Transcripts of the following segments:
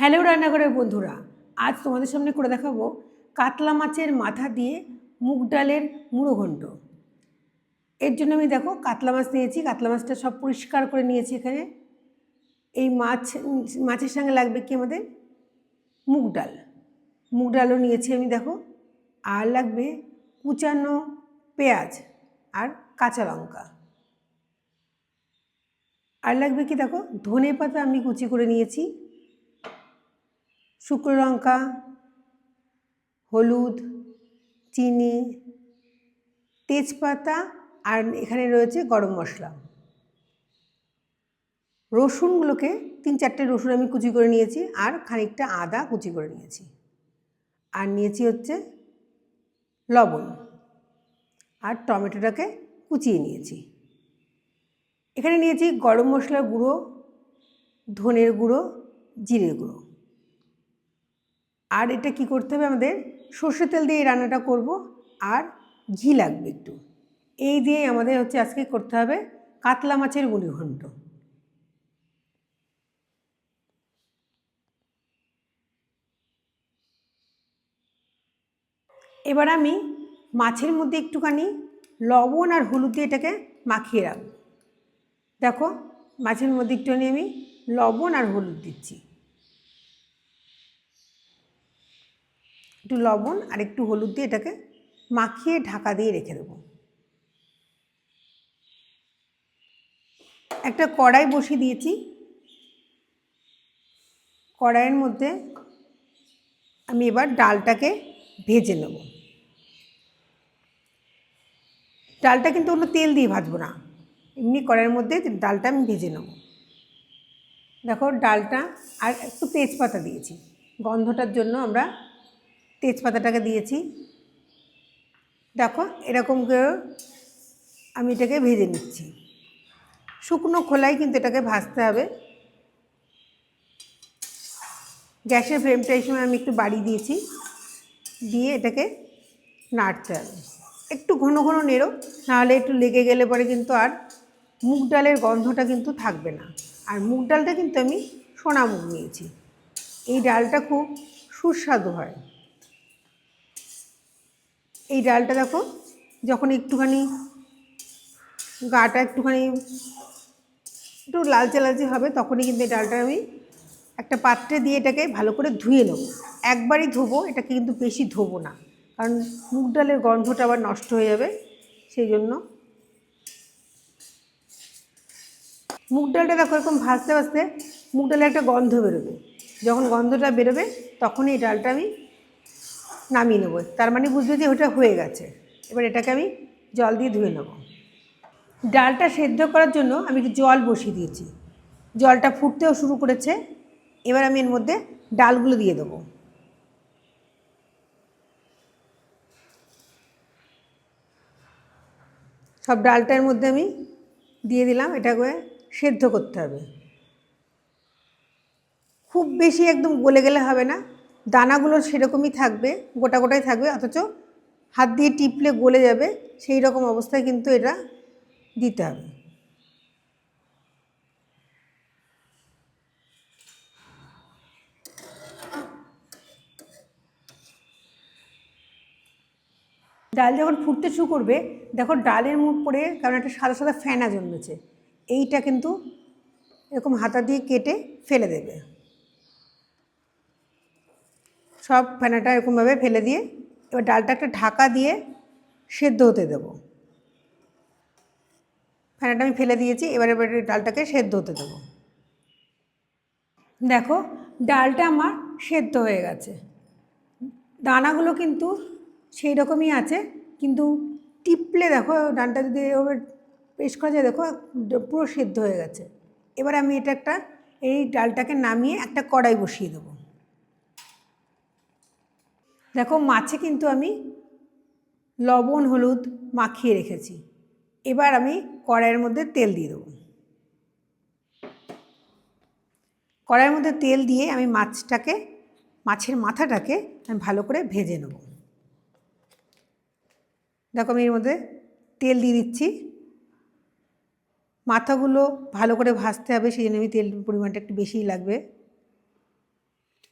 Hello রান্নাঘরের বন্ধুরা, আজ তোমাদের সামনে করে দেখাবো কাতলা মাছের মাথা দিয়ে মুগ ডালের মুড়ো ঘন্ট। এর জন্য আমি দেখো কাতলা মাছ নিয়েছি। কাতলা মাছটা সব পরিষ্কার করে নিয়েছি। এখানে এই মাছের সঙ্গে লাগবে কি আমাদের মুগ ডাল। মুগ ডালও নিয়েছি আমি দেখো। আর লাগবে কুচানো পেঁয়াজ আর কাঁচা লঙ্কা। আর লাগবে কি দেখো ধনে পাতা আমি কুচি করে নিয়েছি, শুকনো লঙ্কা, হলুদ, চিনি, তেজপাতা আর এখানে রয়েছে গরম মশলা। রসুনগুলোকে 3-4টে রসুন আমি কুচি করে নিয়েছি আর খানিকটা আদা কুচি করে নিয়েছি। আর নিয়েছি হচ্ছে লবণ আর টমেটোটাকে কুচিয়ে নিয়েছি। এখানে নিয়েছি গরম মশলার গুঁড়ো, ধনের গুঁড়ো, জিরের গুঁড়ো। আর এটা কি করতে হবে, আমাদের সর্ষের তেল দিয়ে এই রান্নাটা করব আর ঘি লাগবে একটু। এই দিয়ে আমাদের হচ্ছে আজকে করতে হবে কাতলা মাছের মুড়ি ঘন্ট। এবার আমি মাছের মধ্যে একটুখানি লবণ আর হলুদ দিয়ে এটাকে মাখিয়ে রাখব। দেখো মাছের মধ্যে একটুখানি আমি লবণ আর হলুদ দিচ্ছি। একটু লবণ আর একটু হলুদ দিয়ে এটাকে মাখিয়ে ঢাকা দিয়ে রেখে দেবো। একটা কড়াই বসিয়ে দিয়েছি। কড়াইয়ের মধ্যে আমি এবার ডালটাকে ভেজে নেব। ডালটা কিন্তু কোনো তেল দিয়ে ভাজবো না, এমনি কড়াইয়ের মধ্যে ডালটা আমি ভেজে নেব। দেখো ডালটা আর একটু তেজপাতা দিয়েছি, গন্ধটার জন্য আমরা তেজপাতাটাকে দিয়েছি। দেখো এরকম করে আমি এটাকে ভেজে নিচ্ছি। শুকনো খোলায় কিন্তু এটাকে ভাজতে হবে। গ্যাসের ফ্লেমটা এই সময় আমি একটু বাড়িয়ে দিয়েছি, দিয়ে এটাকে নাড়তে হবে। একটু ঘন ঘন নেড়ো, নাহলে একটু লেগে গেলে পরে কিন্তু আর মুগ ডালের গন্ধটা কিন্তু থাকবে না। আর মুগ ডালটা কিন্তু আমি সোনা মুগ নিয়েছি। এই ডালটা খুব সুস্বাদু হয়। এই ডালটা দেখো যখন একটুখানি গাটা একটুখানি একটু লালচে লালচে হবে, তখনই কিন্তু এই ডালটা আমি একটা পাত্রে দিয়ে এটাকে ভালো করে ধুয়ে নেব। একবারই ধোবো, এটাকে কিন্তু বেশি ধোবো না, কারণ মুগ ডালের গন্ধটা আবার নষ্ট হয়ে যাবে। সেই জন্য মুগ ডালটা দেখো এরকম ভাজতে ভাজতে মুগ ডালের একটা গন্ধ বেরোবে। যখন গন্ধটা বেরোবে তখনই এই ডালটা আমি নামিয়ে নেবো। তার মানে বুঝবে যে ওটা হয়ে গেছে। এবার এটাকে আমি জল দিয়ে ধুয়ে নেব। ডালটা সেদ্ধ করার জন্য আমি একটু জল বসিয়ে দিয়েছি। জলটা ফুটতেও শুরু করেছে। এবার আমি এর মধ্যে ডালগুলো দিয়ে দেবো। সব ডালটার মধ্যে আমি দিয়ে দিলাম। এটাকে সেদ্ধ করতে হবে। খুব বেশি একদম গলে গেলে হবে না, দানাগুলো সেরকমই থাকবে, গোটা গোটাই থাকবে, অথচ হাত দিয়ে টিপলে গলে যাবে, সেই রকম অবস্থায় কিন্তু এটা দিতে হবে। ডাল যখন ফুটতে শুরু করবে, দেখো ডালের মুখ পরে কারণ একটা সাদা সাদা ফেনা জন্মেছে, এইটা কিন্তু এরকম হাতা দিয়ে কেটে ফেলে দেবে। সব ফেনাটা এরকমভাবে ফেলে দিয়ে এবার ডালটা একটা ঢাকা দিয়ে সেদ্ধ হতে দেবো। ফেনাটা আমি ফেলে দিয়েছি, এবারে ডালটাকে সেদ্ধ হতে দেবো। দেখো ডালটা আমার সেদ্ধ হয়ে গেছে। দানাগুলো কিন্তু সেই রকমই আছে, কিন্তু টিপলে দেখো ডালটা যদি এভাবে পেস্ট করা যায়, দেখো পুরো সেদ্ধ হয়ে গেছে। এবার আমি এটা এই ডালটাকে নামিয়ে একটা কড়াই বসিয়ে দেবো। দেখো মাছে কিন্তু আমি লবণ হলুদ মাখিয়ে রেখেছি। এবার আমি কড়াইয়ের মধ্যে তেল দিয়ে দেবো। কড়াইয়ের মধ্যে তেল দিয়ে আমি মাছের মাথাটাকে আমি ভালো করে ভেজে নেব। দেখো আমি এর মধ্যে তেল দিয়ে দিচ্ছি। মাথাগুলো ভালো করে ভাজতে হবে, সেই জন্য আমি তেল পরিমাণটা একটু বেশিই লাগবে।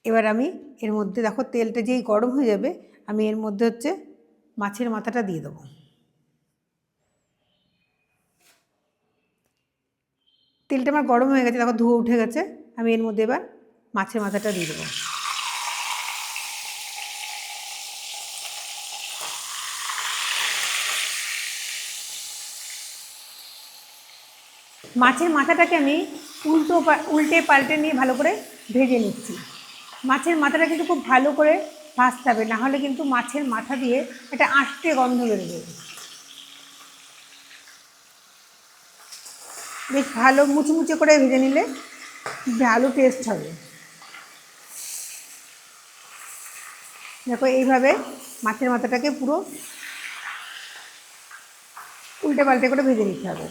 এবার আমি এর মধ্যে দেখো তেলটা যেই গরম হয়ে যাবে আমি এর মধ্যে হচ্ছে মাছের মাথাটা দিয়ে দেবো। তেলটা আমার গরম হয়ে গেছে, দেখো ধুয়ে উঠে গেছে। আমি এর মধ্যে এবার মাছের মাথাটা দিয়ে দেবো। মাছের মাথাটাকে আমি উল্টে পাল্টে নিয়ে ভালো করে ভেজে নিচ্ছি। মাছের মাথাটা কিন্তু খুব ভালো করে ভাজতে হবে, নাহলে কিন্তু মাছের মাথা দিয়ে একটা আষ্টে গন্ধ বেরোবে। বেশ ভালো মুচমুচে করে ভেজে নিলে ভালো টেস্ট হবে। দেখো এইভাবে মাছের মাথাটাকে পুরো উল্টে পাল্টে করে ভেজে নিতে হবে।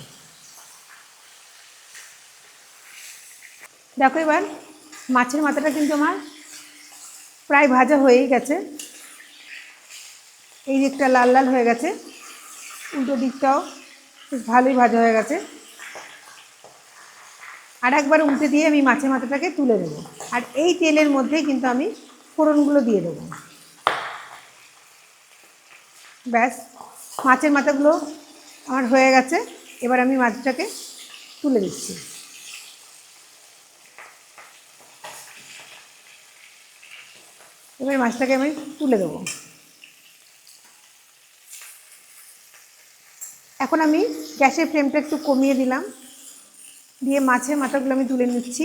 দেখো এবার মাছের মাথাটা কিন্তু আমার প্রায় ভাজা হয়েই গেছে। এই দিকটা লাল লাল হয়ে গেছে, উল্টো দিকটাও বেশ ভালোই ভাজা হয়ে গেছে। আর একবার উল্টে দিয়ে আমি মাছের মাথাটাকে তুলে দেবো। আর এই তেলের মধ্যেই কিন্তু আমি ফোড়নগুলো দিয়ে দেবো। ব্যাস, মাছের মাথাগুলো আমার হয়ে গেছে। এবার আমি মাছটাকে তুলে দিচ্ছি। এবার মাছটাকে আমি তুলে দেবো। এখন আমি গ্যাসের ফ্লেমটা একটু কমিয়ে দিলাম, দিয়ে মাছের মাথাগুলো আমি তুলে নিচ্ছি।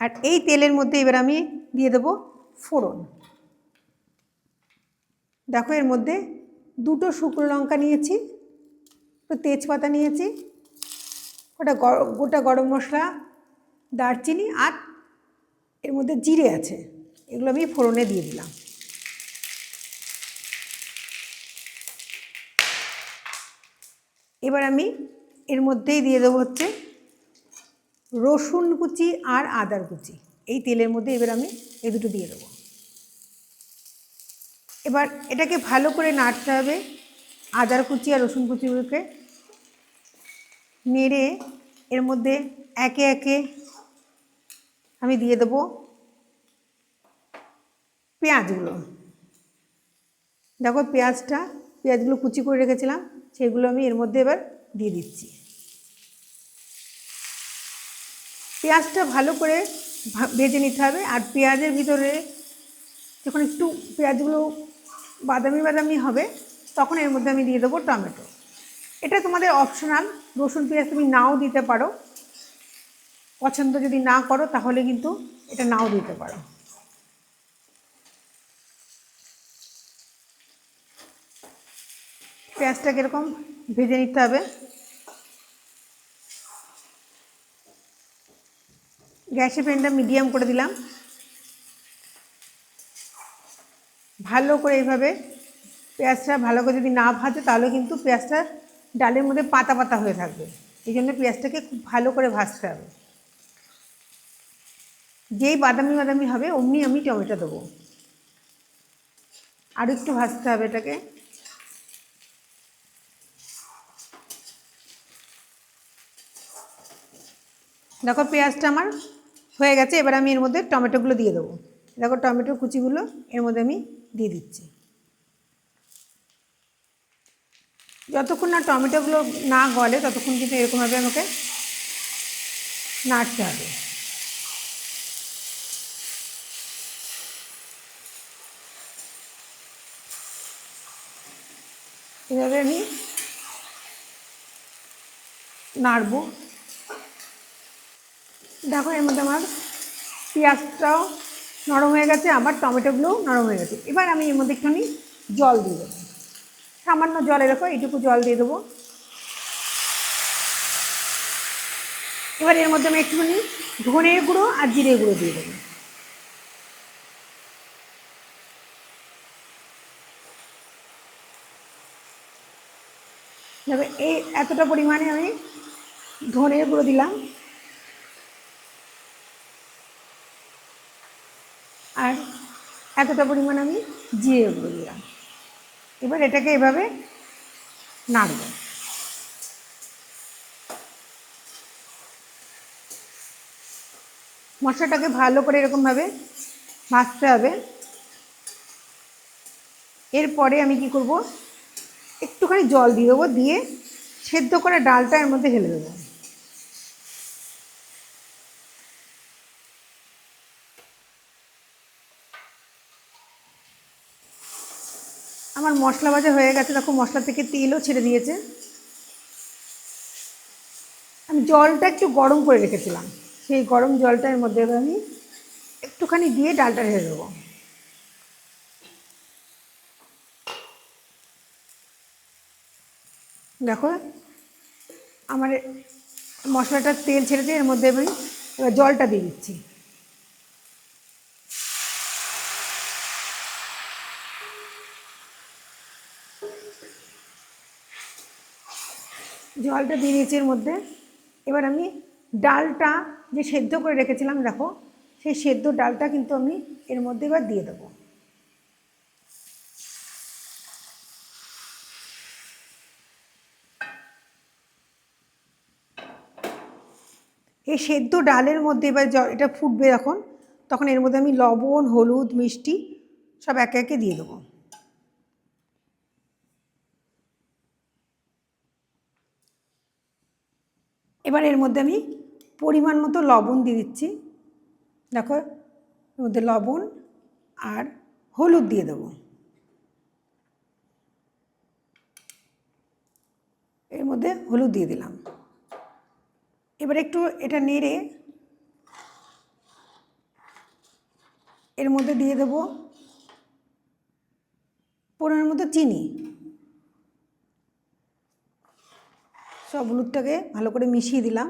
আর এই তেলের মধ্যে এবার আমি দিয়ে দেবো ফোড়ন। দেখো এর মধ্যে 2টো শুকনো লঙ্কা নিয়েছি, একটু তেজপাতা নিয়েছি, গোটা গরম মশলা, দারচিনি, আর এর মধ্যে জিরে আছে, এগুলো আমি ফোড়নে দিয়ে দিলাম। এবার আমি এর মধ্যেই দিয়ে দেবো হচ্ছে রসুন কুচি আর আদার কুচি। এই তেলের মধ্যে এবার আমি এই দুটো দিয়ে দেবো। এবার এটাকে ভালো করে নাড়তে হবে। আদার কুচি আর রসুন কুচিগুলোকে নেড়ে এর মধ্যে একে একে আমি দিয়ে দেবো পেঁয়াজগুলো। দেখো পেঁয়াজগুলো কুচি করে রেখেছিলাম, সেগুলো আমি এর মধ্যে এবার দিয়ে দিচ্ছি। পেঁয়াজটা ভালো করে ভেজে নিতে হবে। আর পেঁয়াজের ভিতরে যখন একটু পেঁয়াজগুলো বাদামি বাদামি হবে তখন এর মধ্যে আমি দিয়ে দেবো টমেটো। এটা তোমাদের অপশনাল, রসুন পেঁয়াজ তুমি নাও দিতে পারো, পছন্দ যদি না করো তাহলে কিন্তু এটা নাও দিতে পারো। পেঁয়াজটাকে এরকম ভেজে নিতে হবে। গ্যাসের ফ্লেমটা মিডিয়াম করে দিলাম। ভালো করে এইভাবে পেঁয়াজটা ভালো করে যদি না ভাজে তাহলে কিন্তু পেঁয়াজটা ডালের মধ্যে পাতা পাতা হয়ে থাকবে। এই জন্য পেঁয়াজটাকে খুব ভালো করে ভাজতে হবে। যেই বাদামি বাদামি হবে অমনি আমি টমেটো দেবো। আর একটু ভাজতে হবে এটাকে। দেখো পেঁয়াজটা আমার হয়ে গেছে। এবার আমি এর মধ্যে টমেটোগুলো দিয়ে দেবো। দেখো টমেটোর কুচিগুলো এর মধ্যে আমি দিয়ে দিচ্ছি। যতক্ষণ না টমেটোগুলো না গলে ততক্ষণ কিন্তু এরকমভাবে আমাকে নাড়তে হবে। এভাবে আমি নাড়ব। দেখো এর মধ্যে আমার পেঁয়াজটাও নরম হয়ে গেছে, আবার টমেটোগুলোও নরম হয়ে গেছে। এবার আমি এর মধ্যে একটুখানি জল দিয়ে দেবো, সামান্য জল, এরকম এইটুকু জল দিয়ে দেবো। এবার এর মধ্যে আমি একটুখানি ধনের গুঁড়ো আর জিরে গুঁড়ো দিয়ে দেবো। তবে এই এতটা পরিমাণে আমি ধনের গুঁড়ো দিলাম, আর এতটা পরিমাণ আমি জিরে গুঁড়ো দিলাম। এবার এটাকে এভাবে নাড়ব। মশলাটাকে ভালো করে এরকমভাবে ভাজতে হবে। এরপরে আমি কি করব, একটুখানি জল দিয়ে দেবো, দিয়ে সেদ্ধ করা ডালটা এর মধ্যে ঢেলে দেবো। আমার মশলা ভাজা হয়ে গেছে, দেখো মশলা থেকে তেলও ছেড়ে দিয়েছে। আমি জলটা একটু গরম করে রেখেছিলাম, সেই গরম জলটা এর মধ্যে আমি একটুখানি দিয়ে ডালটা ঢেলে দেবো। দেখো আমার মশলাটা তেল ছেড়েছে, এর মধ্যে আমি এবার জলটা দিয়ে দিচ্ছি। জলটা দিয়ে দিয়েছি এর মধ্যে। এবার আমি ডালটা যে সেদ্ধ করে রেখেছিলাম, দেখো সেই সেদ্ধ ডালটা কিন্তু আমি এর মধ্যে এবার দিয়ে দেবো। এই সেদ্ধ ডালের মধ্যে এবার এটা ফুটবে যখন, তখন এর মধ্যে আমি লবণ, হলুদ, মিষ্টি সব একে একে দিয়ে দেবো। এবার এর মধ্যে আমি পরিমাণ মতো লবণ দিয়ে দিচ্ছি। দেখো এর মধ্যে লবণ আর হলুদ দিয়ে দেবো। এর মধ্যে হলুদ দিয়ে দিলাম। এবার একটু এটা নেড়ে এর মধ্যে দিয়ে দেবো পরিমাণ মতো চিনি। সব হলুদটাকে ভালো করে মিশিয়ে দিলাম,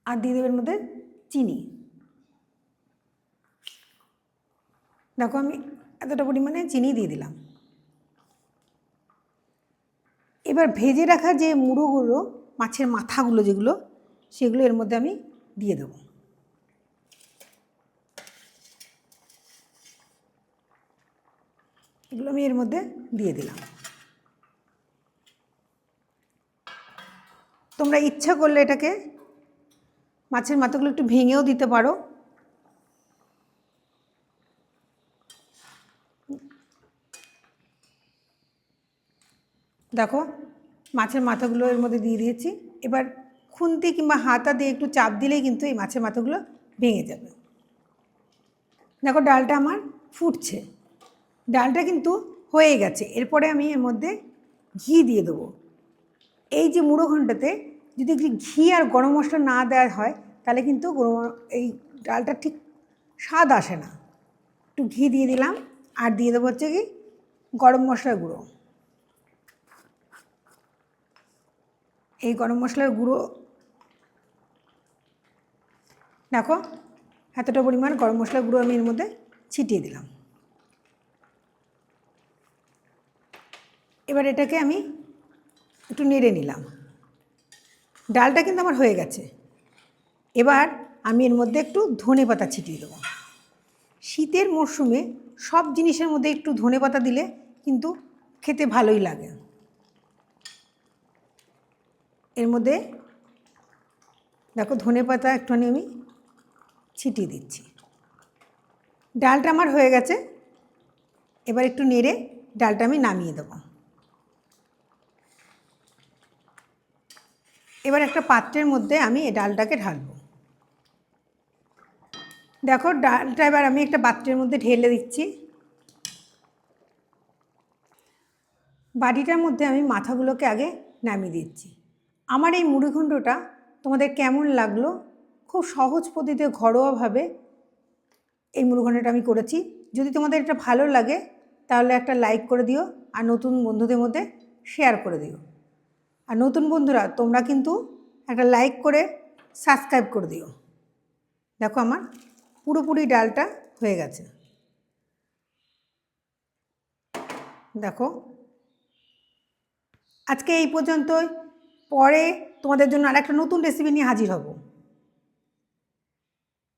আর দিয়ে দেবো এর মধ্যে চিনি। দেখো আমি এতটা পরিমাণে চিনি দিয়ে দিলাম। এবার ভেজে রাখা যে মুড়োগুলো, মাছের মাথাগুলো যেগুলো, সেগুলো এর মধ্যে আমি দিয়ে দেবো। এগুলো আমি এর মধ্যে দিয়ে দিলাম। তোমরা ইচ্ছা করলে এটাকে মাছের মাথাগুলো একটু ভেঙেও দিতে পারো। দেখো মাছের মাথাগুলো এর মধ্যে দিয়ে দিয়েছি। এবার খুন্তি কিংবা হাতা দিয়ে একটু চাপ দিলেই কিন্তু এই মাছের মাথাগুলো ভেঙে যাবে। দেখো ডালটা আমার ফুটছে, ডালটা কিন্তু হয়ে গেছে। এরপরে আমি এর মধ্যে ঘি দিয়ে দেবো। এই যে মুড়ো ঘন্টাতে যদি ঘি আর গরম মশলা না দেওয়া হয়, তাহলে কিন্তু এই ডালটা ঠিক স্বাদ আসে না। একটু ঘি দিয়ে দিলাম, আর দিয়ে দেবো হচ্ছে কি গরম মশলার গুঁড়ো। এই গরম মশলার গুঁড়ো দেখো এতটা পরিমাণ গরম মশলার গুঁড়ো আমি এর মধ্যে ছিটিয়ে দিলাম। এবার এটাকে আমি একটু নেড়ে নিলাম। ডালটা কিন্তু আমার হয়ে গেছে। এবার আমি এর মধ্যে একটু ধনেপাতা ছিটিয়ে দেবো। শীতের মরশুমে সব জিনিসের মধ্যে একটু ধনেপাতা দিলে কিন্তু খেতে ভালোই লাগে। এর মধ্যে দেখো ধনেপাতা একটুখানি আমি ছিটিয়ে দিচ্ছি। ডালটা আমার হয়ে গেছে। এবার একটু নেড়ে ডালটা আমি নামিয়ে দেবো। এবার একটা পাত্রের মধ্যে আমি এই ডালটাকে ঢালবো। দেখো ডালটা এবার আমি একটা পাত্রের মধ্যে ঢেলে দিচ্ছি। বাটিটার মধ্যে আমি মাথাগুলোকে আগে নামিয়ে দিচ্ছি। আমার এই মুড়িঘণ্টটা তোমাদের কেমন লাগলো? খুব সহজ পদ্ধতিতে ঘরোয়াভাবে এই মুড়িঘণ্টটা আমি করেছি। যদি তোমাদের এটা ভালো লাগে তাহলে একটা লাইক করে দিও, আর নতুন বন্ধুদের মধ্যে শেয়ার করে দিও। আর নতুন বন্ধুরা তোমরা কিন্তু একটা লাইক করে সাবস্ক্রাইব করে দিও। দেখো আমার পুরোপুরি ডালটা হয়ে গেছে। দেখো আজকে এই পর্যন্তই। পরে তোমাদের জন্য আরেকটা নতুন রেসিপি নিয়ে হাজির হব।